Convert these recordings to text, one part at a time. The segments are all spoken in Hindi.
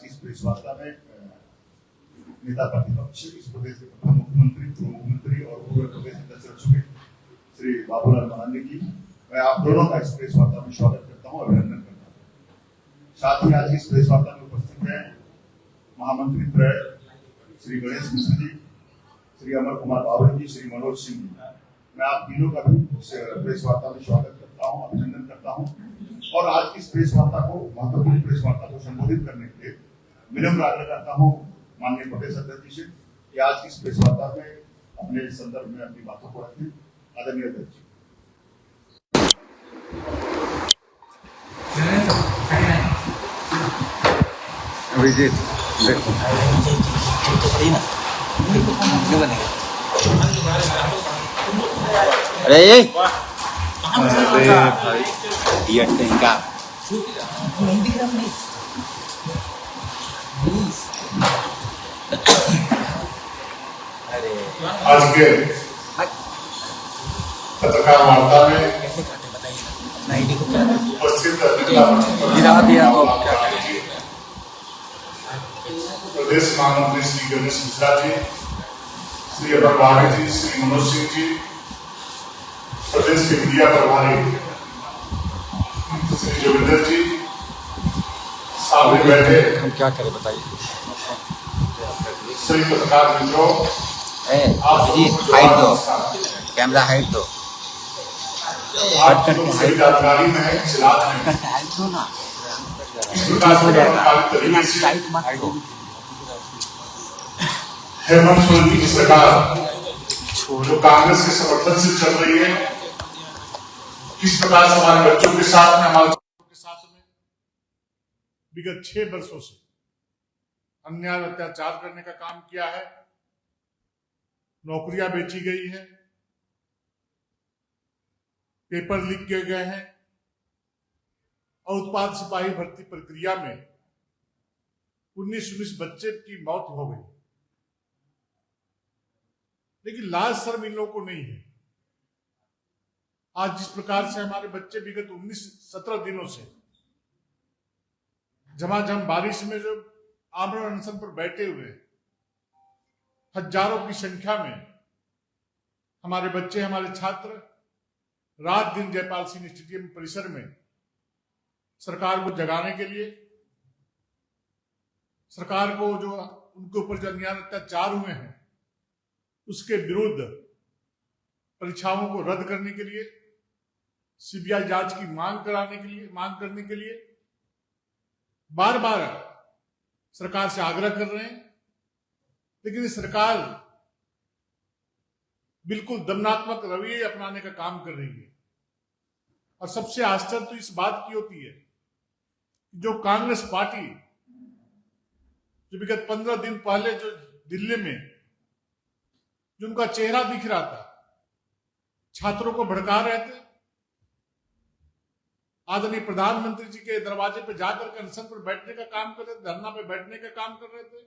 की इस प्रेस वार्ता में नेता प्रतिपक्ष, इस प्रदेश के प्रथम मुख्यमंत्री, पूर्व मुख्यमंत्री और पूर्व प्रदेश अध्यक्ष रह चुके श्री बाबूलाल मरांडी जी, मैं आप दोनों का इस प्रेस वार्ता में स्वागत करता हूं, अभिनंदन करता हूं। साथ ही आज की इस प्रेस वार्ता में उपस्थित हैं महामंत्री त्रय श्री गणेश मिश्र जी, श्री अमर कुमार बावरी जी, श्री मनोज सिंह जी। मैं आप तीनों का भी इस प्रेस वार्ता में स्वागत करता हूं, अभिनंदन करता हूं और आज की इस प्रेस वार्ता को, महत्वपूर्ण प्रेस वार्ता को संबोधित करने के लिए विनम्र आग्रह करता हूं माननीय प्रदेश अध्यक्ष जी से कि आज की इस प्रेस वार्ता में अपने संदर्भ में अपनी बातों को रखें। आदरणीय अध्यक्ष जी। अभिजीत देखो अरे भाई ये टेंगा नहीं दिख रहा आज के पत्रकार वार्ता में कैसे काटे बताइए अपना आईडी को क्या उपस्थित गिरा दिया तो क्या प्रदेश महामंत्री श्री गणेश मिश्रा जी, श्री अमर बावरी जी, श्री मनोज सिंह जी, प्रदेश के मीडिया प्रभारी श्री जोगिंदर जी, सामने बैठे हम क्या करें बताइए। सभी पत्रकार मित्रों, अभिजीत हाइट दो, कैमरा हाइट दो, आज लोग सही जानकारी में है, खिलाफ में हाइट दो ना इस प्रकार से प्रभावित तरीके से टाइट मत दो हेमंत सोरेन की सरकार जो कांग्रेस के समर्थन से चल रही है, किस प्रकार से हमारे बच्चों के साथ में, हमारे के साथ में विगत 6 वर्षों से अन्याय अत्याचार करने का काम किया है। नौकरियां बेची गई है, पेपर लीक किए गए हैं और उत्पाद सिपाही भर्ती प्रक्रिया में 19 बच्चे की मौत हो गई। लेकिन लाज शर्म इन लोगों को नहीं है। आज जिस प्रकार से हमारे बच्चे विगत 17 दिनों से झमाझम बारिश में जो आमरण अनशन पर बैठे हुए, हजारों की संख्या में हमारे बच्चे, हमारे छात्र रात दिन जयपाल सिंह स्टेडियम परिसर में सरकार को जगाने के लिए, सरकार को जो उनके ऊपर जो अन्याय अत्याचार हुए हैं उसके विरुद्ध परीक्षाओं को रद्द करने के लिए, सीबीआई जांच की मांग करने के लिए बार बार सरकार से आग्रह कर रहे हैं। लेकिन सरकार बिल्कुल दमनात्मक रवैये अपनाने का काम कर रही है। और सबसे आश्चर्य तो इस बात की होती है जो कांग्रेस पार्टी जो विगत 15 दिन पहले जो दिल्ली में जो उनका चेहरा दिख रहा था, छात्रों को भड़का रहे थे, आदरणीय प्रधानमंत्री जी के दरवाजे पर जाकर के अनशन पर बैठने का काम कर रहे थे, धरना पे बैठने का काम कर रहे थे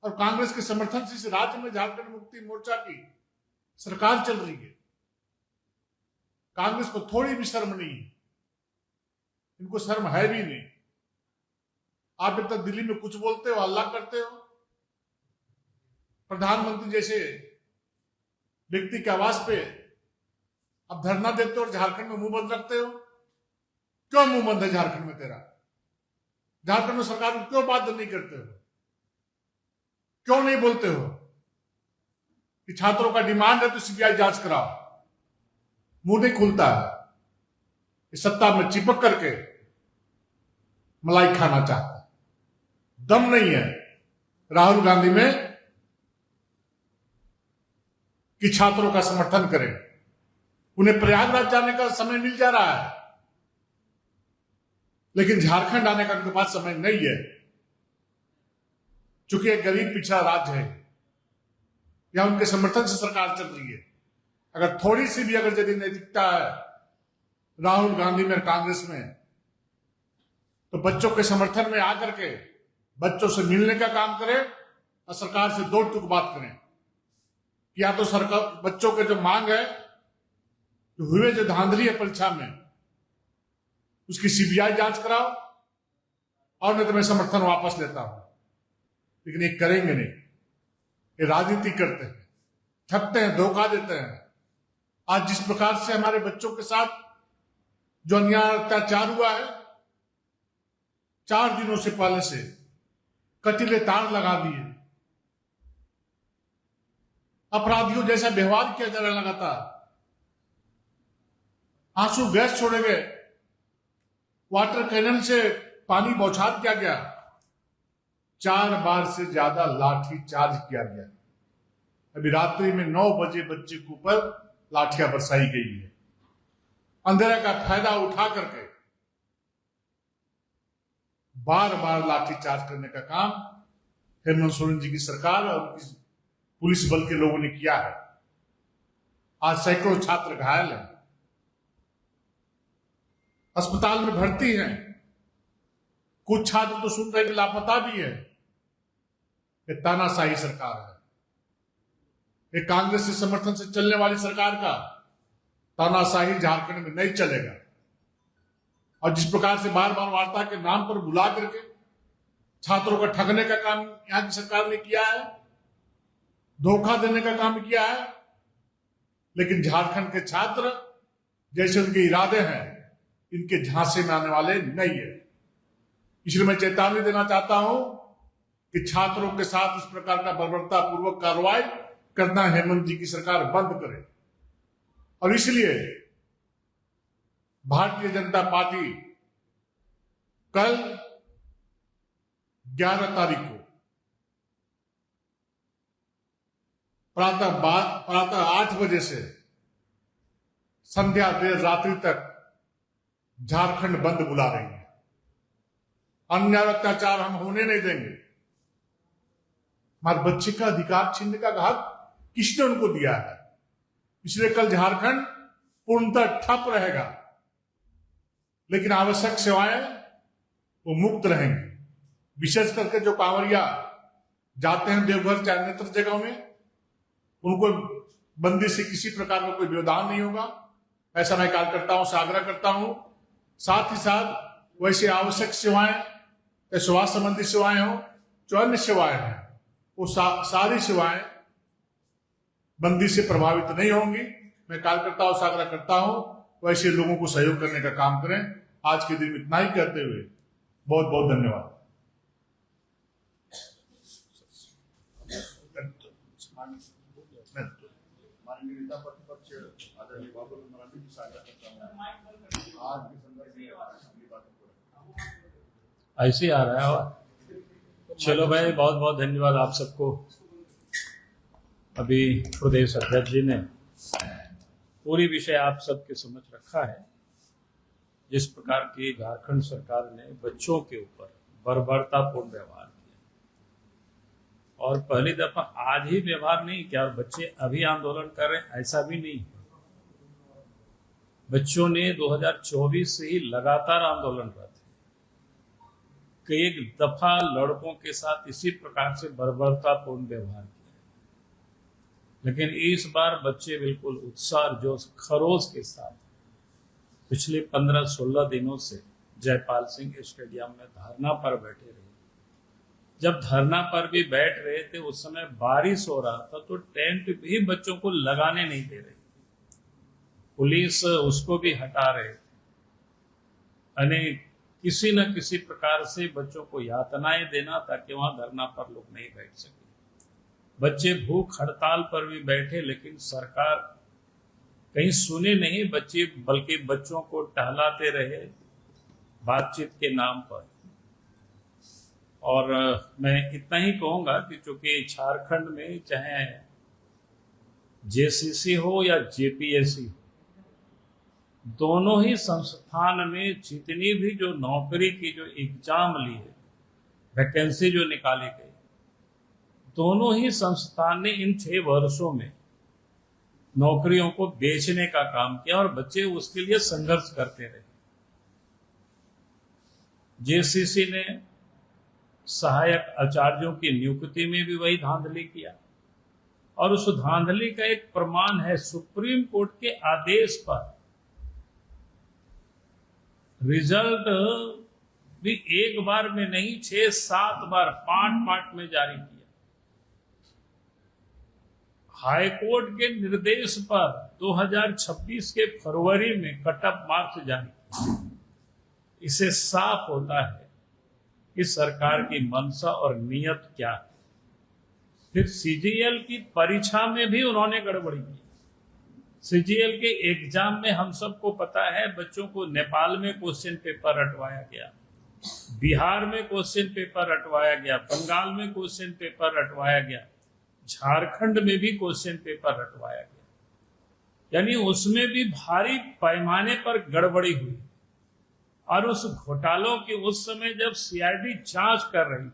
और कांग्रेस के समर्थन से इस राज्य में झारखंड मुक्ति मोर्चा की सरकार चल रही है। कांग्रेस को थोड़ी भी शर्म नहीं है, इनको शर्म है भी नहीं। आप इतना दिल्ली में कुछ बोलते हो, हल्ला करते हो, प्रधानमंत्री जैसे व्यक्ति के आवाज पे अब धरना देते हो और झारखंड में मुंह बंद रखते हो। क्यों मुंह बंद है झारखंड में तेरा? झारखंड में सरकार को क्यों बात नहीं करते हो? क्यों नहीं बोलते हो कि छात्रों का डिमांड है तो सीबीआई जांच कराओ? मुंह नहीं खुलता है। इस सत्ता में चिपक करके मलाई खाना चाहता है, दम नहीं है राहुल गांधी में कि छात्रों का समर्थन करें। उन्हें प्रयागराज जाने का समय मिल जा रहा है, लेकिन झारखंड आने का उनके पास समय नहीं है, चूंकि एक गरीब पिछड़ा राज्य है, या उनके समर्थन से सरकार चल रही है। अगर थोड़ी सी भी अगर यदि नैतिकता है राहुल गांधी में, कांग्रेस में, तो बच्चों के समर्थन में आकर के बच्चों से मिलने का काम करें और सरकार से दो टूक बात करें। या तो सरकार बच्चों के जो मांग है, जो हुए जो धांधली है परीक्षा में, उसकी सीबीआई जांच कराओ और नहीं तो मैं समर्थन वापस लेता हूं। लेकिन ये करेंगे नहीं, ये राजनीति करते हैं, ठगते हैं, धोखा देते हैं। आज जिस प्रकार से हमारे बच्चों के साथ जो अन्याय अत्याचार हुआ है, 4 दिनों से पहले से कटीले तार लगा दिए, अपराधियों जैसा व्यवहार किया जा रहा लगातार, आंसू गैस छोड़े गए, वाटर कैनन से पानी बौछार किया गया, 4 बार से ज्यादा लाठी चार्ज किया गया। अभी रात्रि में 9 बजे बच्चे के ऊपर लाठियां बरसाई गई है। अंधेरा का फायदा उठा करके बार बार लाठी चार्ज करने का काम हेमंत सोरेन जी की सरकार और उनकी पुलिस बल के लोगों ने किया है। आज सैकड़ों छात्र घायल हैं, अस्पताल में भर्ती हैं, कुछ छात्र तो सुन रहे कि लापता भी है। ये तानाशाही सरकार है, ये कांग्रेस के समर्थन से चलने वाली सरकार का तानाशाही झारखंड में नहीं चलेगा। और जिस प्रकार से बार बार वार्ता के नाम पर बुला करके छात्रों को ठगने का काम यहां की सरकार ने किया है, धोखा देने का काम किया है, लेकिन झारखंड के छात्र जैसे उनके इरादे हैं, इनके झांसे में आने वाले नहीं है। इसलिए मैं चेतावनी देना चाहता हूं कि छात्रों के साथ इस प्रकार का बर्बरता पूर्वक कार्रवाई करना हेमंत जी की सरकार बंद करे। और इसलिए भारतीय जनता पार्टी कल 11 तारीख को प्रातः 8 बजे से संध्या देर रात्रि तक झारखंड बंद बुला रही है। अन्याय अत्याचार हम होने नहीं देंगे। हमारे बच्चे का अधिकार छीनने का हक किसने उनको दिया है? इसलिए कल झारखंड पूर्णतः ठप रहेगा, लेकिन आवश्यक सेवाएं वो मुक्त रहेंगी। विशेष करके जो कांवरिया जाते हैं देवघर चाहे अन्यत्र जगहों में, उनको बंदी से किसी प्रकार का कोई व्यवधान नहीं होगा, ऐसा मैं कार्यकर्ताओं से आग्रह करता हूं। साथ ही साथ वैसे आवश्यक सेवाएं, स्वास्थ्य संबंधी सेवाएं हो, जो अन्य सेवाएं हैं, वो सारी सेवाएं बंदी से प्रभावित नहीं होंगी। मैं कार्यकर्ताओं से आग्रह करता हूं वैसे लोगों को सहयोग करने का काम करें। आज के दिन में इतना ही कहते हुए बहुत बहुत धन्यवाद। माननीय नेता प्रतिपक्ष आदरणीय बाबूलाल मरांडी जी से आग्रह करता हूं, आज के संदर्भ में अपनी बातों को रखें। ऐसे आ रहा है। चलो भाई, बहुत बहुत धन्यवाद आप सबको। अभी प्रदेश अध्यक्ष जी ने पूरी विषय आप सबके समझ रखा है। जिस प्रकार की झारखंड सरकार ने बच्चों के ऊपर बर्बरतापूर्ण व्यवहार किया, और पहली दफा आज ही व्यवहार नहीं किया, बच्चे अभी आंदोलन कर रहे हैं, ऐसा भी नहीं। बच्चों ने 2024 से ही लगातार आंदोलनरत है। कई एक दफा लड़कों के साथ इसी प्रकार से बर्बरतापूर्ण व्यवहार किया, लेकिन इस बार बच्चे बिल्कुल उत्साह जोश खरोश के साथ पिछले 15-16 दिनों से जयपाल सिंह स्टेडियम में धरना पर बैठे रहे। जब धरना पर भी बैठ रहे थे उस समय बारिश हो रहा था, तो टेंट भी बच्चों को लगाने नहीं दे रही, पुलिस उसको भी हटा रहे थे। यानी किसी न किसी प्रकार से बच्चों को यातनाएं देना ताकि वहां धरना पर लोग नहीं बैठ सके। बच्चे भूख हड़ताल पर भी बैठे, लेकिन सरकार कहीं सुने नहीं बच्चे, बल्कि बच्चों को टहलाते रहे बातचीत के नाम पर। और मैं इतना ही कहूंगा कि चूंकि झारखंड में चाहे जेसीसी हो या जेपीएससी हो, दोनों ही संस्थान में जितनी भी जो नौकरी की जो एग्जाम ली है, वैकेंसी जो निकाली गई, दोनों ही संस्थान ने इन 6 वर्षों में नौकरियों को बेचने का काम किया और बच्चे उसके लिए संघर्ष करते रहे। जेसीसी ने सहायक आचार्यों की नियुक्ति में भी वही धांधली किया, और उस धांधली का एक प्रमाण है सुप्रीम कोर्ट के आदेश पर रिजल्ट भी एक बार में नहीं 6-7 बार पार्ट में जारी किया। हाईकोर्ट के निर्देश पर 2026 के फरवरी में कट ऑफ मार्क्स जारी किया। इससे साफ होता है कि सरकार की मंशा और नियत क्या है। फिर सीजीएल की परीक्षा में भी उन्होंने गड़बड़ी की। सीजीएल के एग्जाम में हम सबको पता है बच्चों को नेपाल में क्वेश्चन पेपर रटवाया गया, बिहार में क्वेश्चन पेपर रटवाया गया, बंगाल में क्वेश्चन पेपर रटवाया गया, झारखंड में भी क्वेश्चन पेपर रटवाया गया। यानी उसमें भी भारी पैमाने पर गड़बड़ी हुई। और उस घोटालों की उस समय जब सीआईडी जांच कर रही थी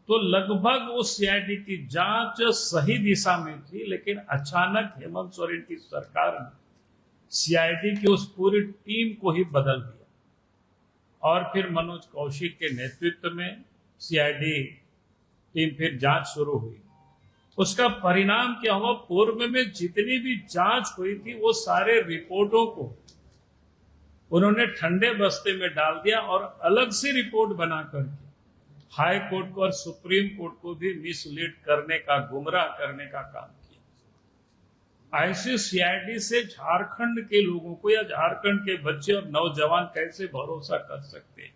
तो लगभग उस सीआईडी की जांच सही दिशा में थी, लेकिन अचानक हेमंत सोरेन की सरकार ने सीआईडी की उस पूरी टीम को ही बदल दिया और फिर मनोज कौशिक के नेतृत्व में सीआईडी टीम फिर जांच शुरू हुई। उसका परिणाम क्या हुआ? पूर्व में जितनी भी जांच हुई थी वो सारे रिपोर्टों को उन्होंने ठंडे बस्ते में डाल दिया और अलग से रिपोर्ट बना करके हाई कोर्ट को और सुप्रीम कोर्ट को भी मिसलीड करने का, गुमराह करने का काम किया। ऐसे सीआईडी से झारखंड के लोगों को या झारखंड के बच्चे और नौजवान कैसे भरोसा कर सकते हैं?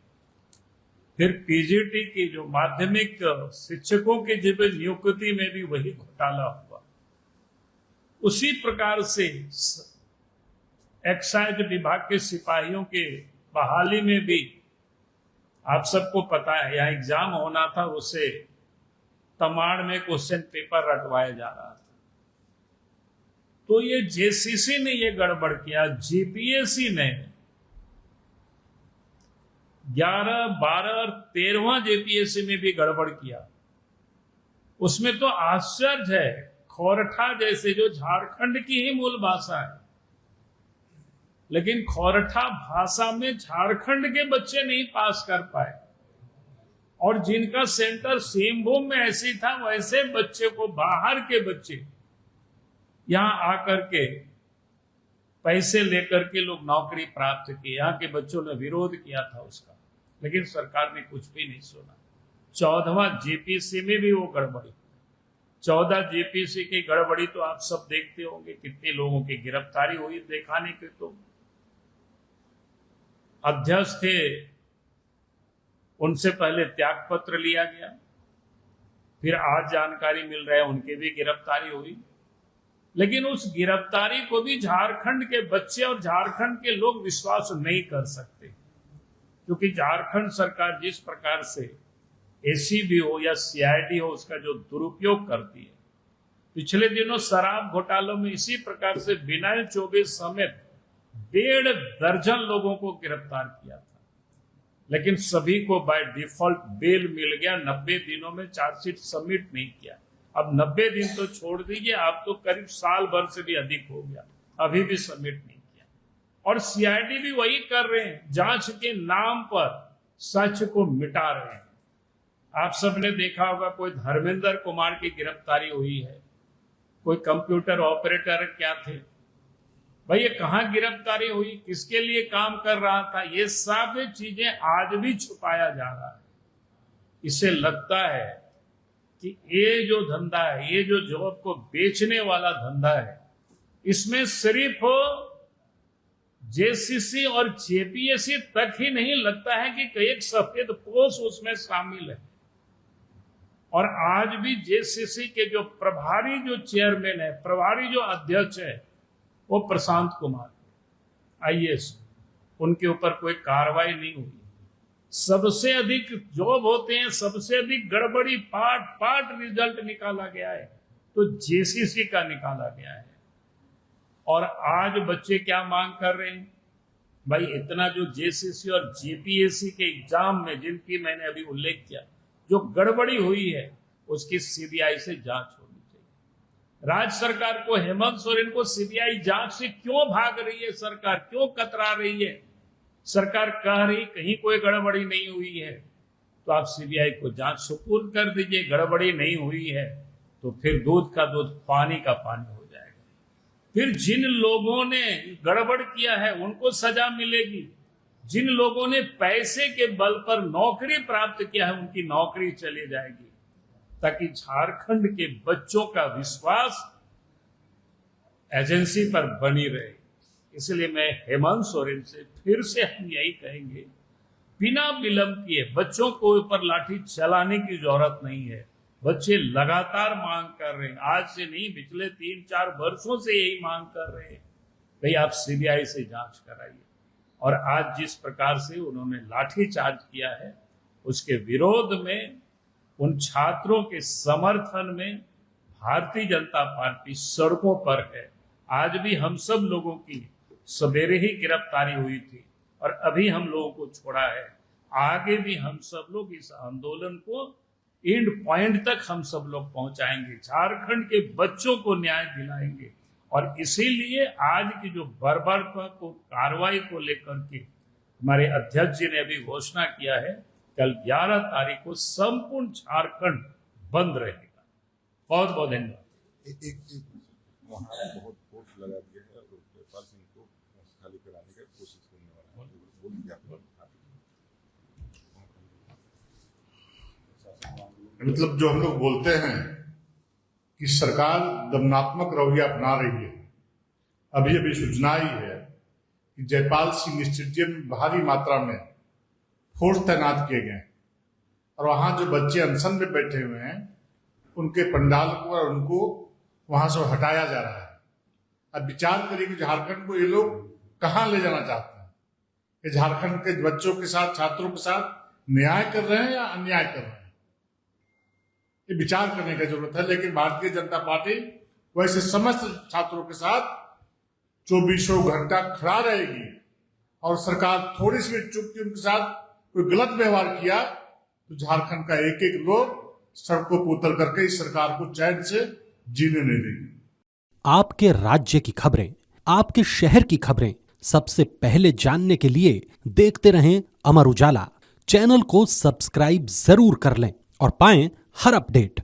फिर पीजीटी की जो माध्यमिक शिक्षकों की जब नियुक्ति में भी वही घोटाला हुआ। उसी प्रकार से एक्साइज विभाग के सिपाहियों के बहाली में भी आप सबको पता है, यहाँ एग्जाम होना था, उसे तमाड़ में क्वेश्चन पेपर रटवाया जा रहा था। तो ये जेसीसी ने ये गड़बड़ किया, जीपीएससी ने 11, 12 और 13वां जेपीएससी में भी गड़बड़ किया। उसमें तो आश्चर्य है, खोरठा जैसे जो झारखंड की ही मूल भाषा है, लेकिन खोरठा भाषा में झारखंड के बच्चे नहीं पास कर पाए और जिनका सेंटर सिंहभूम में ऐसी था वैसे बच्चे को बाहर के बच्चे यहां आकर के पैसे लेकर के लोग नौकरी प्राप्त की। यहाँ के बच्चों ने विरोध किया था उसका, लेकिन सरकार ने कुछ भी नहीं सुना। 14वां जेपीसी में भी वो गड़बड़ी, 14 जेपीसी की गड़बड़ी तो आप सब देखते होंगे, कितने लोगों की गिरफ्तारी हुई। दिखाने के तो अध्यक्ष थे, उनसे पहले त्याग पत्र लिया गया, फिर आज जानकारी मिल रहा है उनकी भी गिरफ्तारी हुई। लेकिन उस गिरफ्तारी को भी झारखंड के बच्चे और झारखंड के लोग विश्वास नहीं कर सकते, क्योंकि झारखंड सरकार जिस प्रकार से एसीबी हो या सीआईडी हो उसका जो दुरुपयोग करती है। पिछले दिनों शराब घोटालों में इसी प्रकार से विनय चौबे समेत 1.5 दर्जन लोगों को गिरफ्तार किया था, लेकिन सभी को बाय डिफॉल्ट बेल मिल गया। 90 दिनों में चार्जशीट सबमिट नहीं किया। अब 90 दिन तो छोड़ दीजिए, आप तो करीब साल भर से भी अधिक हो गया, अभी भी सबमिट नहीं किया। और सीआईडी भी वही कर रहे हैं, जांच के नाम पर सच को मिटा रहे हैं। आप सबने देखा होगा कोई धर्मेंद्र कुमार की गिरफ्तारी हुई है, कोई कंप्यूटर ऑपरेटर क्या थे, भाई ये कहां गिरफ्तारी हुई, किसके लिए काम कर रहा था, ये सब चीजें आज भी छुपाया जा रहा है। इससे लगता है कि ये जो धंधा है, ये जो जॉब को बेचने वाला धंधा है, इसमें सिर्फ जेसीसी और जेपीएससी तक ही नहीं, लगता है कि एक सफेद पोश उसमें शामिल है। और आज भी जेसीसी के जो प्रभारी जो चेयरमैन है, प्रभारी जो अध्यक्ष है, वो प्रशांत कुमार आईएएस, उनके ऊपर कोई कार्रवाई नहीं हुई। सबसे अधिक जॉब होते हैं, सबसे अधिक गड़बड़ी पार्ट रिजल्ट निकाला गया है तो जेसीसी का निकाला गया है। और आज बच्चे क्या मांग कर रहे हैं? भाई इतना जो जेसीसी और जेपीएससी के एग्जाम में जिनकी मैंने अभी उल्लेख किया, जो गड़बड़ी हुई है उसकी सीबीआई से जांच होनी चाहिए। राज्य सरकार को, हेमंत सोरेन को सीबीआई जांच से क्यों भाग रही है सरकार, क्यों कतरा रही है? सरकार कह रही कहीं कोई गड़बड़ी नहीं हुई है, तो आप सीबीआई को जांच सुपुर्द कर दीजिए। गड़बड़ी नहीं हुई है तो फिर दूध का दूध पानी का पानी हो जाएगा। फिर जिन लोगों ने गड़बड़ किया है उनको सजा मिलेगी, जिन लोगों ने पैसे के बल पर नौकरी प्राप्त किया है उनकी नौकरी चली जाएगी, ताकि झारखंड के बच्चों का विश्वास एजेंसी पर बनी रहे। इसलिए मैं हेमंत सोरेन से फिर से हम यही कहेंगे, बिना विलंब किए बच्चों को ऊपर लाठी चलाने की जरूरत नहीं है। बच्चे लगातार मांग कर रहे हैं, आज से नहीं, पिछले 3-4 वर्षों से यही मांग कर रहे हैं, भाई आप सीबीआई से जांच कराइए। और आज जिस प्रकार से उन्होंने लाठीचार्ज किया है, उसके विरोध में, उन छात्रों के समर्थन में भारतीय जनता पार्टी सड़कों पर है। आज भी हम सब लोगों की सवेरे ही गिरफ्तारी हुई थी और अभी हम लोगों को छोड़ा है। आगे भी हम सब लोग इस आंदोलन को एंड पॉइंट तक हम सब लोग पहुंचाएंगे, झारखंड के बच्चों को न्याय दिलाएंगे। और इसीलिए आज की जो बर्बरता को कार्रवाई को लेकर के हमारे अध्यक्ष जी ने अभी घोषणा किया है, कल 11 तारीख को संपूर्ण झारखंड बंद रहेगा। बहुत बहुत धन्यवाद। एक वहाँ बहुत फोर्स लगा दिया है और जयपाल सिंह को खाली कराने की कोशिश करने वाला है, बोलिए आप। मतलब जो हम लोग बोलते हैं कि सरकार दमनात्मक रवैया अपना रही है, अभी अभी सूचना आई है कि जयपाल सिंह स्टेडियम में भारी मात्रा में फोर्स तैनात किए गए और वहां जो बच्चे अनशन में बैठे हुए हैं उनके पंडाल को और उनको वहां से हटाया जा रहा है। अब विचार करिए कि झारखंड को ये लोग कहां ले जाना चाहते हैं, कि झारखंड के बच्चों के साथ, छात्रों के साथ न्याय कर रहे हैं या अन्याय कर रहे हैं, ये विचार करने की जरूरत है। लेकिन भारतीय जनता पार्टी वैसे समस्त छात्रों के साथ 24 घंटा खड़ा रहेगी और सरकार थोड़ी सी चुप की उनके साथ कोई गलत व्यवहार किया तो झारखंड का एक एक लोग सड़कों पर उतर करके इस सरकार को चैन से जीने नहीं देगी। आपके राज्य की खबरें, आपके शहर की खबरें सबसे पहले जानने के लिए देखते रहें अमर उजाला। चैनल को सब्सक्राइब जरूर कर लें और पाएं हर अपडेट।